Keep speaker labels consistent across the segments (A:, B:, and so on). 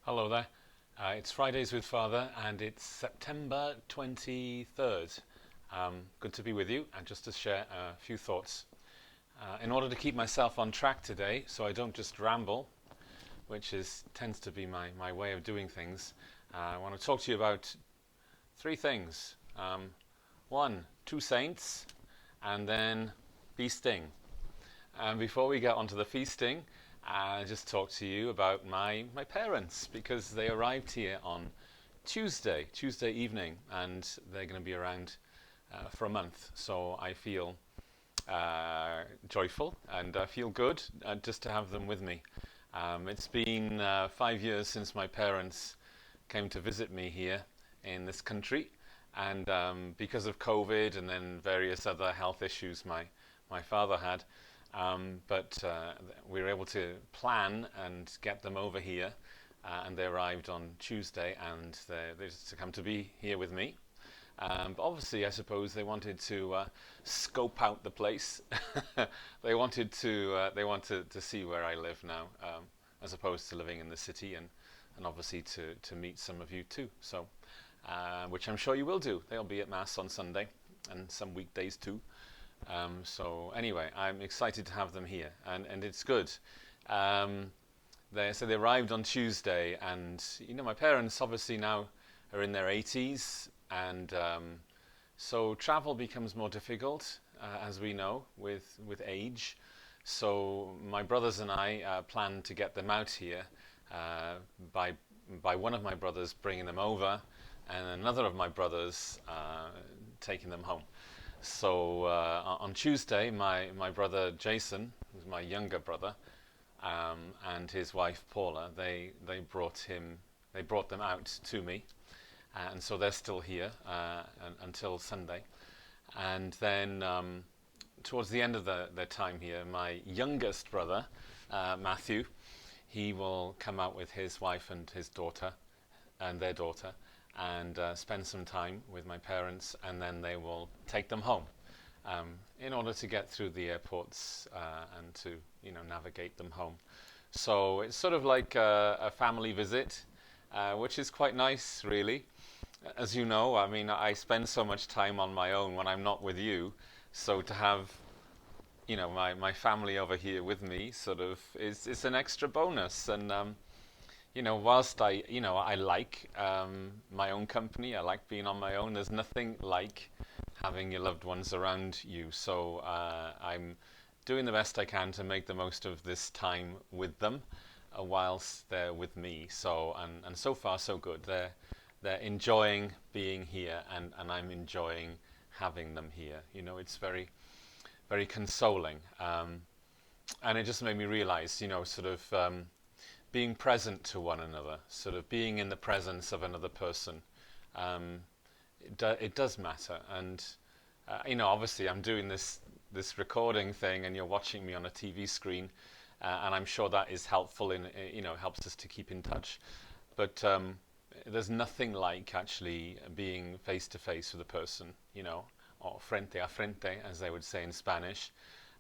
A: Hello there. It's Fridays with Father and it's September 23rd. Good to be with you and just to share a few thoughts. In order to keep myself on track today, so I don't just ramble, which tends to be my way of doing things, I want to talk to you about three things. One, two saints, and then feasting. And before we get onto the feasting, I'll just talk to you about my parents, because they arrived here on Tuesday evening, and they're going to be around for a month. So I feel joyful and I feel good just to have them with me. It's been 5 years since my parents came to visit me here in this country, and because of COVID and then various other health issues my father had, but we were able to plan and get them over here, and they arrived on Tuesday, and they're just to come to be here with me. But obviously, I suppose they wanted to scope out the place. They wanted to see where I live now, as opposed to living in the city, and obviously to meet some of you too. So, which I'm sure you will do. They'll be at Mass on Sunday, and some weekdays too. So anyway, I'm excited to have them here, and it's good. They arrived on Tuesday, and my parents obviously now are in their 80s, and so travel becomes more difficult, as we know, with age. So my brothers and I plan to get them out here by one of my brothers bringing them over, and another of my brothers taking them home. So on Tuesday, my brother Jason, who's my younger brother, and his wife Paula, they brought them out to me, and so they're still here until Sunday. And then towards the end of their time here, my youngest brother Matthew, he will come out with his wife and his daughter, and their daughter, and spend some time with my parents, and then they will take them home in order to get through the airports and to navigate them home. So it's sort of like a family visit, which is quite nice, really. As you know, I mean, I spend so much time on my own when I'm not with you, so to have my family over here with me sort of is an extra bonus. And whilst I like my own company, I like being on my own, there's nothing like having your loved ones around you. So I'm doing the best I can to make the most of this time with them whilst they're with me. So, and so far so good. They're enjoying being here, and I'm enjoying having them here. It's very, very consoling. And it just made me realize, sort of being present to one another, sort of being in the presence of another person, it does matter. And obviously I'm doing this recording thing, and you're watching me on a TV screen, and I'm sure that is helpful in helps us to keep in touch. But there's nothing like actually being face to face with a person, or frente a frente, as they would say in Spanish.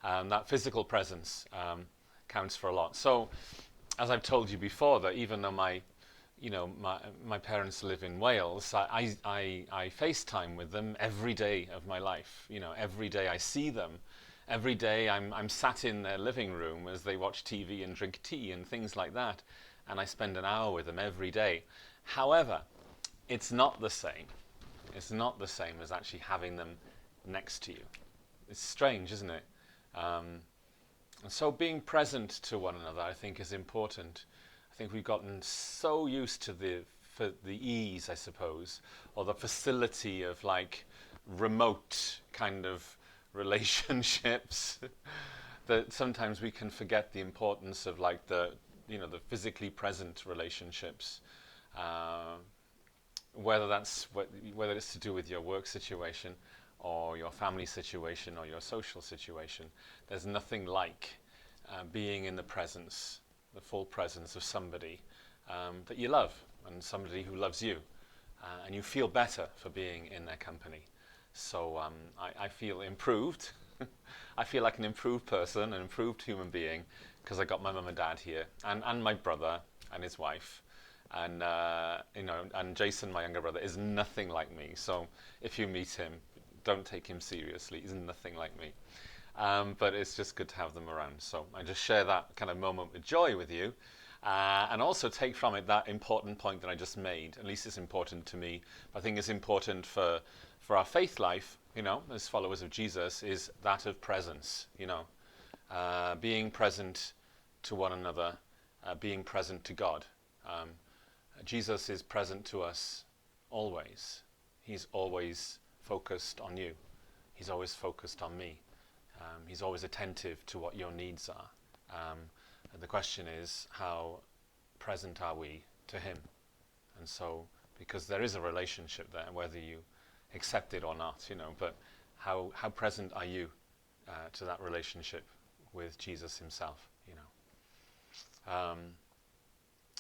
A: That physical presence counts for a lot. So, as I've told you before, that even though my parents live in Wales, I FaceTime with them every day of my life. Every day I see them. Every day I'm sat in their living room as they watch TV and drink tea and things like that, and I spend an hour with them every day. However, it's not the same. It's not the same as actually having them next to you. It's strange, isn't it? And so being present to one another, I think, is important. I think we've gotten so used to the ease, I suppose, or the facility of like remote kind of relationships that sometimes we can forget the importance of like the physically present relationships. Whether it's to do with your work situation, or your family situation, or your social situation, there's nothing like being in the full presence of somebody that you love, and somebody who loves you, and you feel better for being in their company. So I feel improved. I feel like an improved person, an improved human being, because I got my mum and dad here, and my brother and his wife, And and Jason, my younger brother, is nothing like me. So if you meet him, don't take him seriously. He's nothing like me. But it's just good to have them around. So I just share that kind of moment with joy with you, and also take from it that important point that I just made. At least it's important to me. I think it's important for our faith life, as followers of Jesus, is that of presence. Being present to one another, being present to God. Jesus is present to us always. He's always focused on you. He's always focused on me. He's always attentive to what your needs are. And the question is, how present are we to him? And so, because there is a relationship there, whether you accept it or not, but how present are you to that relationship with Jesus himself,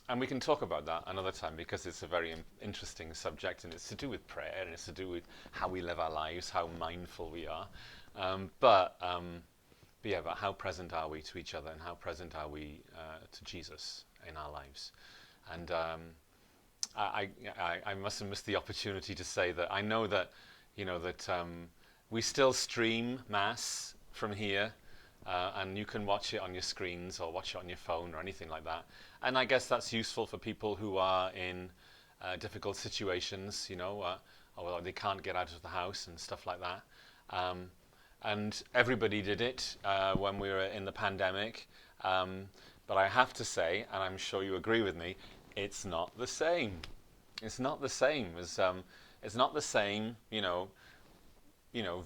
A: And we can talk about that another time, because it's a very interesting subject, and it's to do with prayer, and it's to do with how we live our lives, how mindful we are. But how present are we to each other, and how present are we to Jesus in our lives? And I must have missed the opportunity to say that I know that, we still stream Mass from here, and you can watch it on your screens or watch it on your phone or anything like that. And I guess that's useful for people who are in difficult situations, or they can't get out of the house and stuff like that. And everybody did it when we were in the pandemic. But I have to say, and I'm sure you agree with me, it's not the same. It's not the same as it's not the same,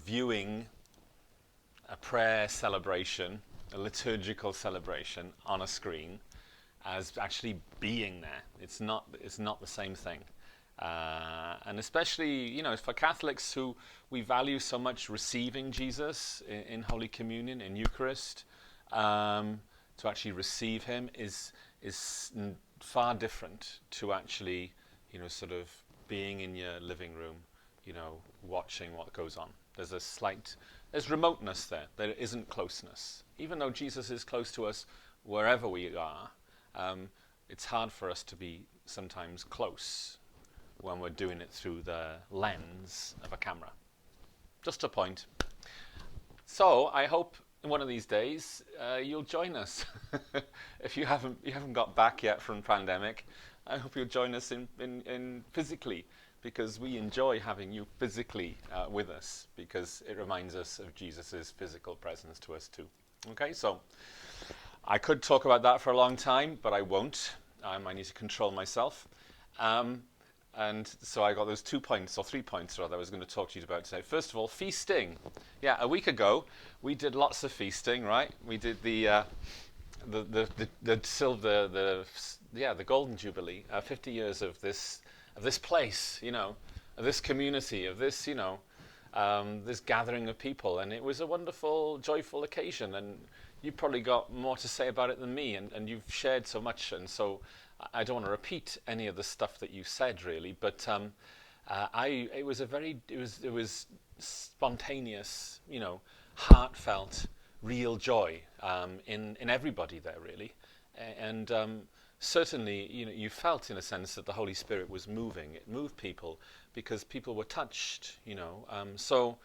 A: viewing a prayer celebration, a liturgical celebration on a screen, as actually being there. It's not the same thing. And especially, for Catholics who we value so much receiving Jesus in Holy Communion, in Eucharist, to actually receive him is far different to actually, sort of being in your living room, watching what goes on. There's remoteness there. There isn't closeness. Even though Jesus is close to us wherever we are, it's hard for us to be sometimes close when we're doing it through the lens of a camera. Just a point. So I hope one of these days you'll join us. If you haven't got back yet from pandemic, I hope you'll join us in physically, because we enjoy having you physically with us, because it reminds us of Jesus' physical presence to us too. Okay, so I could talk about that for a long time, but I won't. I need to control myself. And so I got those 2 points, or 3 points rather, I was going to talk to you about today. First of all, feasting. Yeah, a week ago we did lots of feasting, right? We did the Golden Jubilee, 50 years of this place, of this community, of this, this gathering of people, and it was a wonderful, joyful occasion. And you probably got more to say about it than me, and you've shared so much, and so I don't want to repeat any of the stuff that you said, really, but it was spontaneous, heartfelt, real joy in everybody there, really, and certainly, you felt in a sense that the Holy Spirit was moving. It moved people because people were touched, So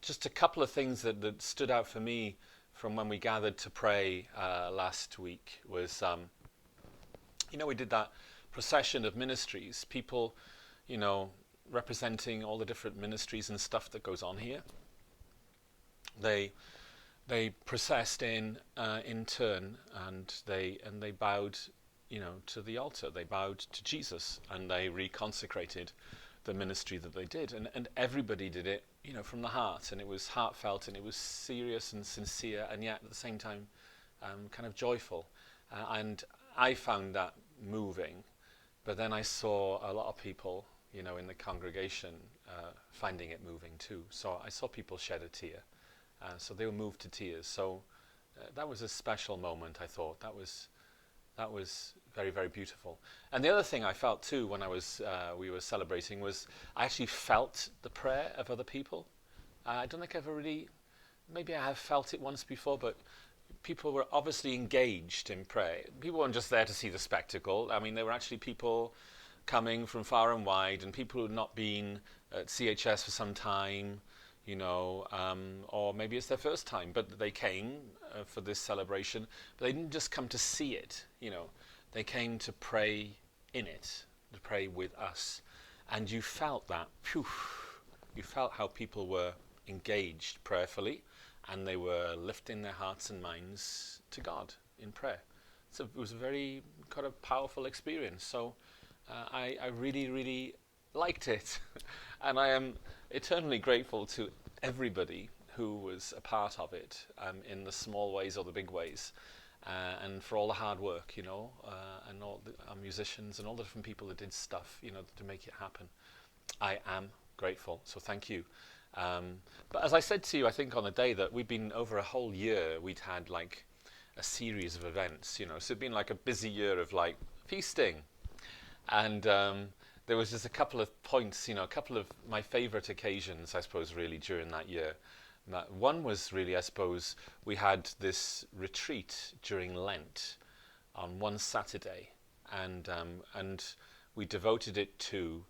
A: just a couple of things that stood out for me from when we gathered to pray last week was. We did that procession of ministries, people, representing all the different ministries and stuff that goes on here. They processed in turn, and they bowed, to the altar. They bowed to Jesus, and they reconsecrated the ministry that they did. And everybody did it, from the heart, and it was heartfelt, and it was serious and sincere, and yet at the same time, kind of joyful. And I found that moving, but then I saw a lot of people, in the congregation finding it moving too. So I saw people shed a tear. So they were moved to tears. So that was a special moment, I thought. That was very, very beautiful. And the other thing I felt too when we were celebrating was I actually felt the prayer of other people. I don't think I've ever really, maybe I have felt it once before, but people were obviously engaged in prayer. People weren't just there to see the spectacle. I mean, there were actually people coming from far and wide, and people who had not been at CHS for some time, or maybe it's their first time, but they came for this celebration. But they didn't just come to see it, They came to pray in it, to pray with us. And you felt that, you felt how people were engaged prayerfully, and they were lifting their hearts and minds to God in prayer. So it was a very kind of powerful experience. So I really, really liked it. And I am eternally grateful to everybody who was a part of it, in the small ways or the big ways, and for all the hard work, and all our musicians and all the different people that did stuff, to make it happen. I am grateful, so thank you. But as I said to you, I think on the day that we'd been over a whole year, we'd had like a series of events, so it'd been like a busy year of like feasting. And there was just a couple of points, a couple of my favorite occasions, I suppose, really during that year. One was really, I suppose, we had this retreat during Lent on one Saturday, and we devoted it to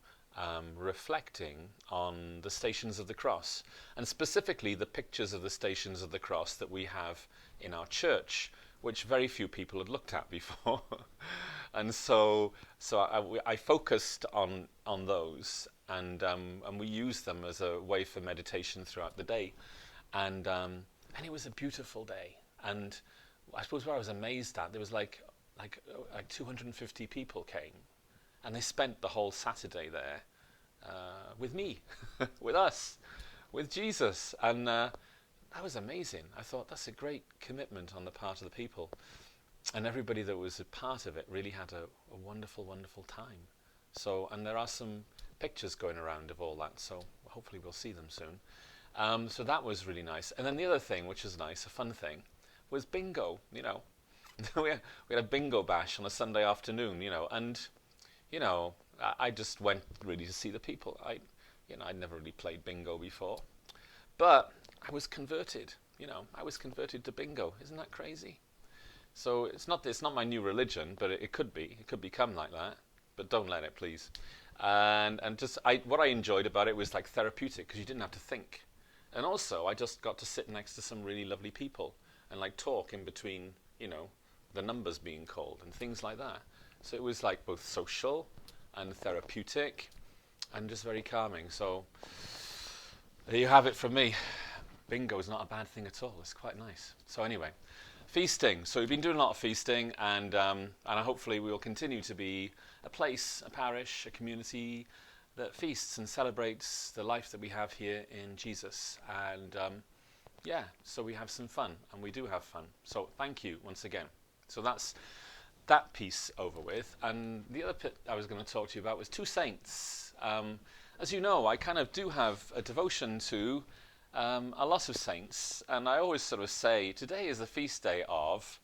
A: reflecting on the Stations of the Cross, and specifically the pictures of the Stations of the Cross that we have in our church, which very few people had looked at before. And so I focused on those, and we used them as a way for meditation throughout the day, and it was a beautiful day. And I suppose what I was amazed at, there was like 250 people came, and they spent the whole Saturday there with me, with us, with Jesus, and that was amazing. I thought that's a great commitment on the part of the people, and everybody that was a part of it really had a wonderful, wonderful time. So, and there are some pictures going around of all that, so hopefully we'll see them soon. So that was really nice. And then the other thing, which was nice, a fun thing, was bingo. we had a bingo bash on a Sunday afternoon, and I just went really to see the people. I'd never really played bingo before, but I was converted. I was converted to bingo. Isn't that crazy? So it's not my new religion, but it could be. It could become like that. But don't let it, please. And just what I enjoyed about it was like therapeutic, because you didn't have to think. And also, I just got to sit next to some really lovely people and like talk in between, the numbers being called and things like that. So it was like both social and therapeutic and just very calming. So there you have it from me. Bingo is not a bad thing at all. It's quite nice. So anyway, feasting. So we've been doing a lot of feasting, and hopefully we will continue to be a place, a parish, a community that feasts and celebrates the life that we have here in Jesus. And so we have some fun, and we do have fun. So thank you once again. So that's that piece over with. And the other bit I was going to talk to you about was two saints. As you know, I kind of do have a devotion to a lot of saints, and I always sort of say, today is the feast day of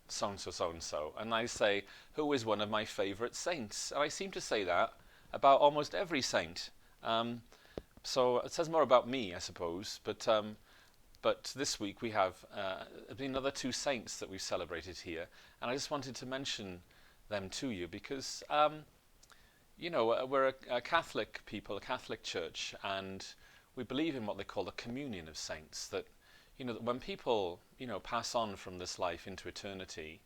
A: so-and-so, so-and-so, and I say, who is one of my favourite saints? And I seem to say that about almost every saint. So it says more about me, I suppose, but this week we have another two saints that we've celebrated here, and I just wanted to mention them to you because, we're a Catholic people, a Catholic church, and we believe in what they call the communion of saints, that that when people pass on from this life into eternity,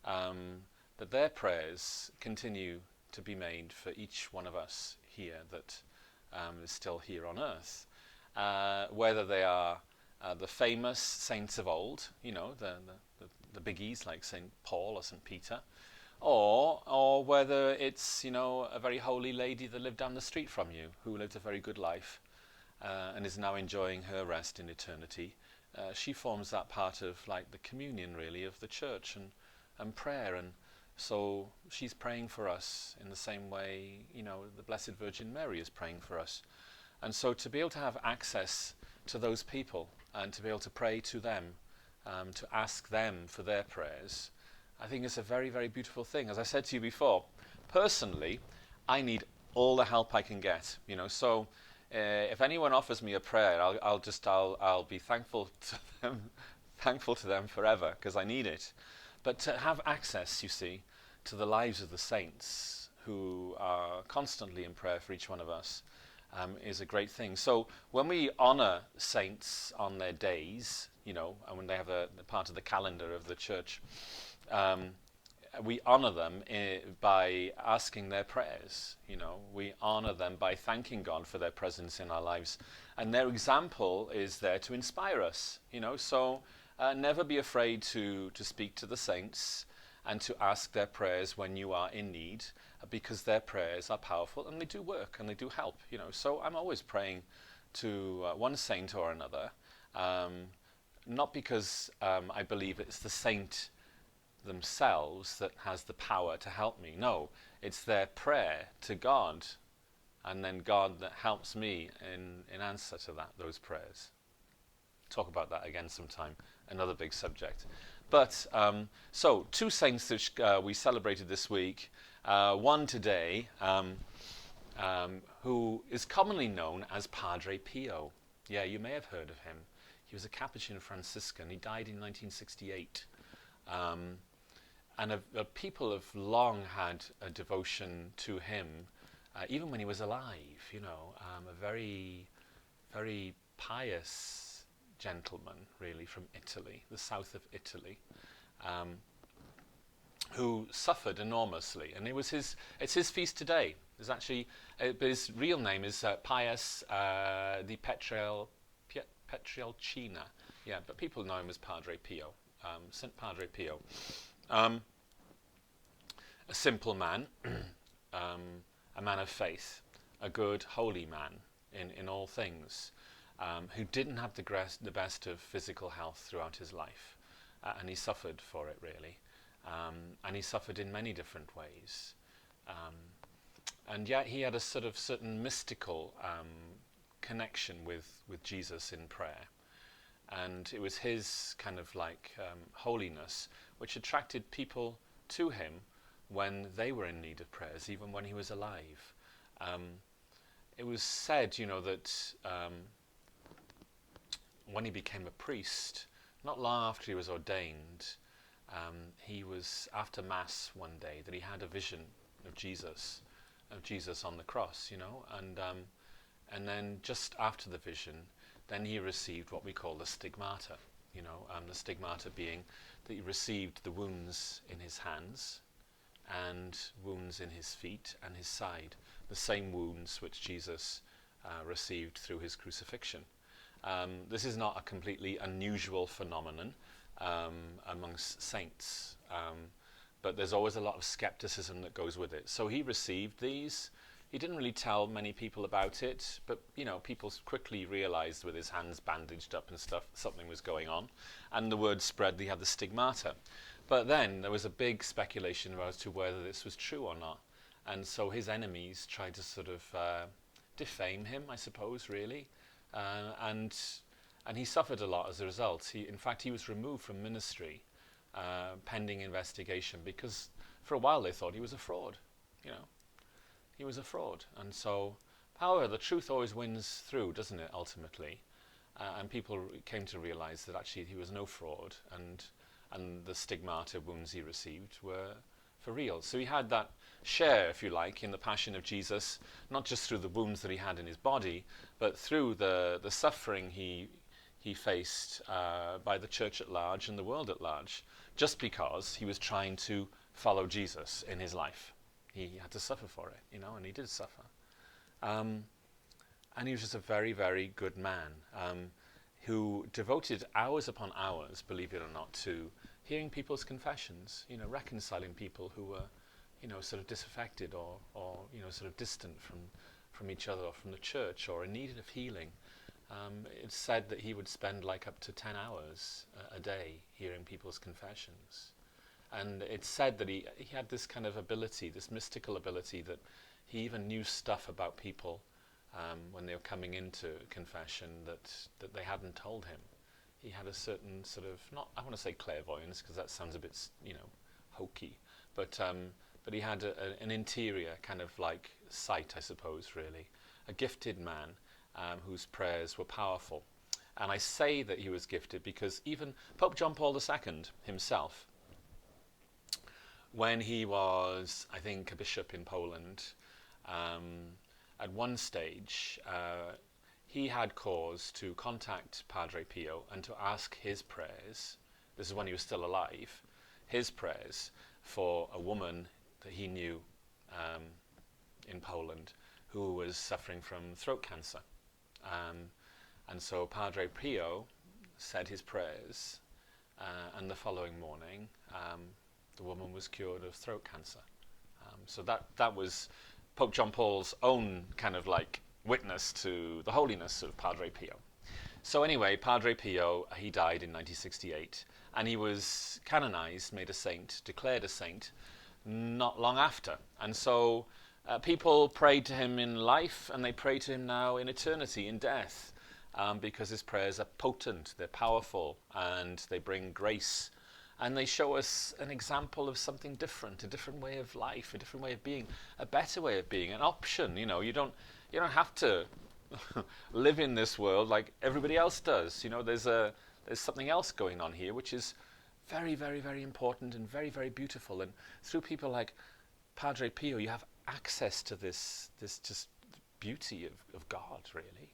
A: that their prayers continue to be made for each one of us here that is still here on earth, whether they are the famous saints of old, the biggies like St. Paul or St. Peter, or whether it's a very holy lady that lived down the street from you, who lived a very good life and is now enjoying her rest in eternity. She forms that part of like the communion really of the church and prayer, and so she's praying for us in the same way the Blessed Virgin Mary is praying for us. And so to be able to have access to those people and to be able to pray to them, to ask them for their prayers, I think it's a very, very beautiful thing. As I said to you before, personally, I need all the help I can get. So if anyone offers me a prayer, I'll be thankful to them thankful to them forever because I need it. But to have access, you see, to the lives of the saints who are constantly in prayer for each one of us is a great thing. So when we honor saints on their days, you know, and when they have a part of the calendar of the church, we honor them by asking their prayers. You know, we honor them by thanking God for their presence in our lives, and their example is there to inspire us. You know, so never be afraid to speak to the saints and to ask their prayers when you are in need, because their prayers are powerful and they do work and they do help. You know, so I'm always praying to one saint or another, not because I believe it's the saint themselves that has the power to help me. No, it's their prayer to God, and then God that helps me in answer to those prayers. Talk about that again sometime, another big subject. But so 2 saints that we celebrated this week. One today who is commonly known as Padre Pio. Yeah, you may have heard of him. He was a Capuchin Franciscan. He died in 1968. And people have long had a devotion to him, even when he was alive. You know, a very, very pious gentleman, really, from Italy, the south of Italy, who suffered enormously. And it's his feast today. There's actually, but his real name is Pius di Pietrelcina. Yeah, but people know him as Padre Pio, Saint Padre Pio. A simple man, a man of faith, a good, holy man in all things, who didn't have the best of physical health throughout his life, and he suffered for it, really. And he suffered in many different ways. And yet he had a sort of certain mystical connection with Jesus in prayer. And it was his kind of like holiness which attracted people to him when they were in need of prayers, even when he was alive. It was said, you know, that when he became a priest, not long after he was ordained, he was after Mass one day that he had a vision of Jesus on the cross, you know, and then just after the vision, then he received what we call the stigmata, you know, the stigmata being that he received the wounds in his hands and wounds in his feet and his side, the same wounds which Jesus received through his crucifixion. This is not a completely unusual phenomenon amongst saints, but there's always a lot of skepticism that goes with it. So he received these. He didn't really tell many people about it, but you know, people quickly realized with his hands bandaged up and stuff, something was going on, and the word spread that he had the stigmata. But then there was a big speculation as to whether this was true or not, and so his enemies tried to sort of defame him, I suppose, really, and he suffered a lot as a result. In fact, he was removed from ministry pending investigation, because for a while they thought he was a fraud, you know. He was a fraud. And so, however, the truth always wins through, doesn't it, ultimately? And people came to realize that actually he was no fraud, and the stigmata wounds he received were for real. So he had that share, if you like, in the passion of Jesus, not just through the wounds that he had in his body, but through the suffering he faced by the church at large and the world at large, just because he was trying to follow Jesus in his life. He had to suffer for it, you know, and he did suffer. And he was just a very, very good man who devoted hours upon hours, believe it or not, to hearing people's confessions, you know, reconciling people who were, you know, sort of disaffected or you know, sort of distant from each other or from the church or in need of healing. It's said that he would spend like up to 10 hours a day hearing people's confessions. And it's said that he had this kind of ability, this mystical ability, that he even knew stuff about people when they were coming into confession that they hadn't told him. He had a certain sort of, not, I want to say clairvoyance, because that sounds a bit, you know, hokey, but he had an interior kind of like sight, I suppose, really. A gifted man whose prayers were powerful. And I say that he was gifted because even Pope John Paul II himself, when he was, I think, a bishop in Poland, at one stage, he had cause to contact Padre Pio and to ask his prayers. This is when he was still alive. His prayers for a woman that he knew in Poland who was suffering from throat cancer. And so Padre Pio said his prayers, and the following morning the woman was cured of throat cancer. So that was Pope John Paul's own kind of like witness to the holiness of Padre Pio. So anyway, Padre Pio, he died in 1968, and he was canonized, made a saint, declared a saint, not long after. And so people prayed to him in life, and they pray to him now in eternity, in death, because his prayers are potent, they're powerful, and they bring grace. And they show us an example of something different, a different way of life, a different way of being, a better way of being, an option. You know, you don't have to live in this world like everybody else does. You know, there's something else going on here, which is very, very, very important and very, very beautiful. And through people like Padre Pio, you have access to this just beauty of God, really.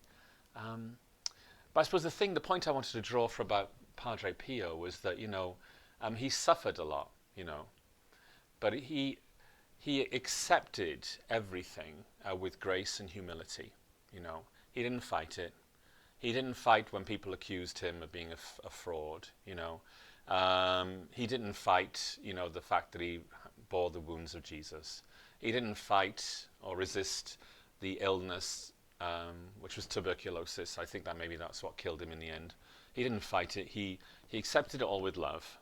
A: But I suppose the point I wanted to draw for about Padre Pio was that, you know, he suffered a lot, you know, but he accepted everything with grace and humility, you know. He didn't fight it. He didn't fight when people accused him of being a fraud, you know. He didn't fight, you know, the fact that he bore the wounds of Jesus. He didn't fight or resist the illness, which was tuberculosis. I think that's what killed him in the end. He didn't fight it. He accepted it all with love,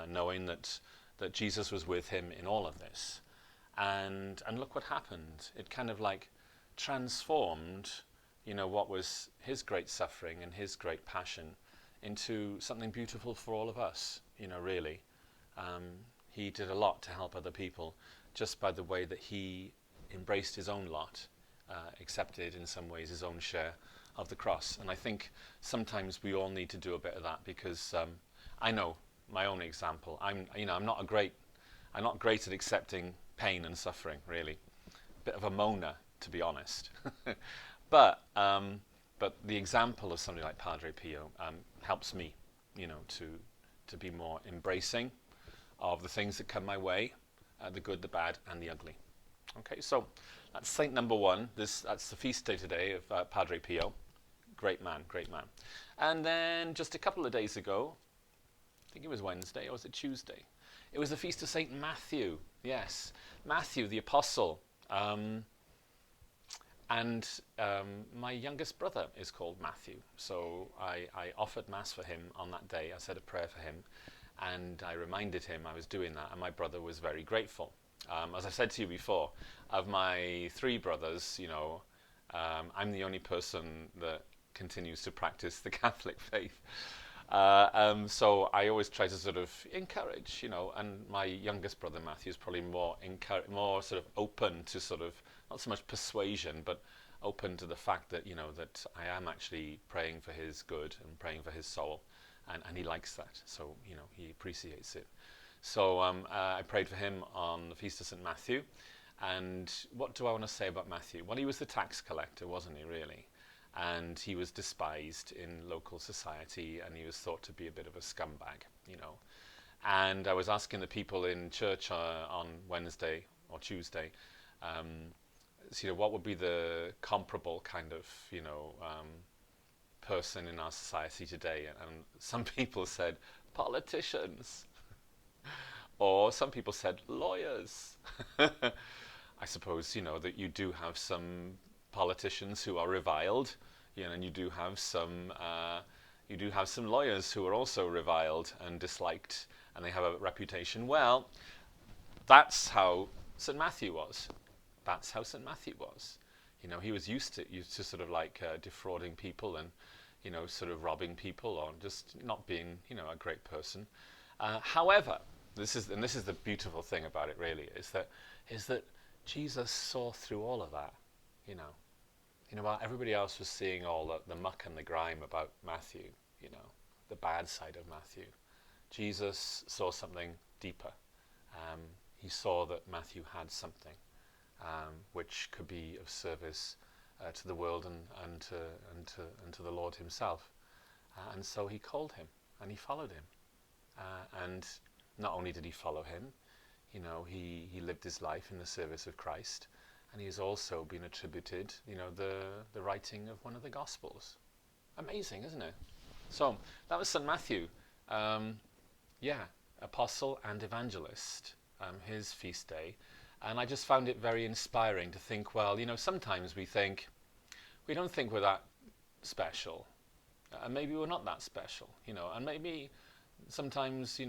A: knowing that Jesus was with him in all of this. And look what happened. It kind of like transformed, you know, what was his great suffering and his great passion into something beautiful for all of us, you know, really. He did a lot to help other people just by the way that he embraced his own lot, accepted in some ways his own share of the cross. And I think sometimes we all need to do a bit of that, because I know my own example. I'm not great at accepting pain and suffering, really. Bit of a moaner, to be honest. But the example of somebody like Padre Pio helps me, you know, to be more embracing of the things that come my way, the good, the bad, and the ugly. Okay, so that's saint number one. That's the feast day today of Padre Pio. Great man, great man. And then just a couple of days ago, I think it was Wednesday, or was it Tuesday? It was the feast of Saint Matthew. Yes, Matthew the Apostle. And my youngest brother is called Matthew. So I offered Mass for him on that day. I said a prayer for him, and I reminded him I was doing that, and my brother was very grateful. As I said to you before, of my three brothers, you know, I'm the only person that continues to practice the Catholic faith. So I always try to sort of encourage, you know, and my youngest brother Matthew is probably more sort of open to sort of, not so much persuasion, but open to the fact that, you know, that I am actually praying for his good and praying for his soul, and he likes that. So, you know, he appreciates it. So I prayed for him on the Feast of St. Matthew. And what do I want to say about Matthew? Well, he was the tax collector, wasn't he, really? And he was despised in local society, and he was thought to be a bit of a scumbag, you know. And I was asking the people in church on Wednesday or Tuesday, so, you know, what would be the comparable kind of, you know, person in our society today? And some people said politicians, or some people said lawyers. I suppose, you know, that you do have some politicians who are reviled, you know, and you do have some lawyers who are also reviled and disliked, and they have a reputation. Well, that's how St. Matthew was. That's how St. Matthew was. You know, he was used to sort of like defrauding people and, you know, sort of robbing people, or just not being, you know, a great person. However, this is the beautiful thing about it, really, is that Jesus saw through all of that. You know, While everybody else was seeing all the muck and the grime about Matthew, the bad side of Matthew, Jesus saw something deeper. He saw that Matthew had something which could be of service to the world and to the Lord himself. And so he called him and he followed him. And not only did he follow him, he lived his life in the service of Christ, and he has also been attributed, the writing of one of the Gospels. Amazing, isn't it? So that was St. Matthew, apostle and evangelist, his feast day. And I just found it very inspiring to think, well, sometimes we don't think we're that special, and maybe we're not that special, and maybe sometimes,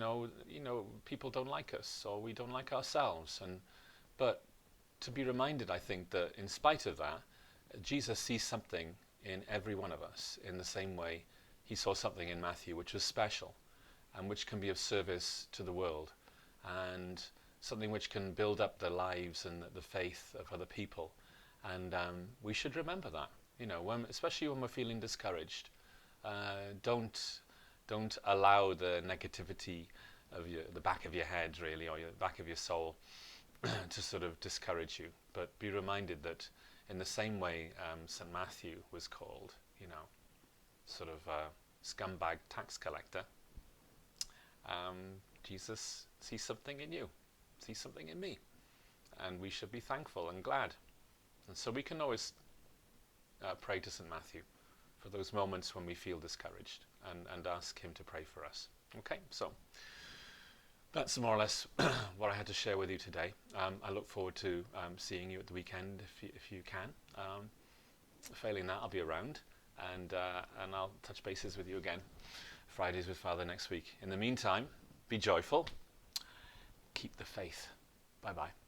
A: people don't like us, or we don't like ourselves, but to be reminded, I think, that in spite of that, Jesus sees something in every one of us in the same way he saw something in Matthew which was special and which can be of service to the world, and something which can build up the lives and the faith of other people. And we should remember that, especially when we're feeling discouraged. Don't allow the negativity of the back of your head, really, or the back of your soul to sort of discourage you. But be reminded that in the same way St. Matthew was called, sort of a scumbag tax collector, Jesus sees something in you, sees something in me, and we should be thankful and glad. And so we can always pray to St. Matthew for those moments when we feel discouraged, and ask him to pray for us. Okay, so that's more or less what I had to share with you today. I look forward to seeing you at the weekend if you can. Failing that, I'll be around, and I'll touch bases with you again Fridays with Father next week. In the meantime, be joyful, keep the faith. Bye-bye.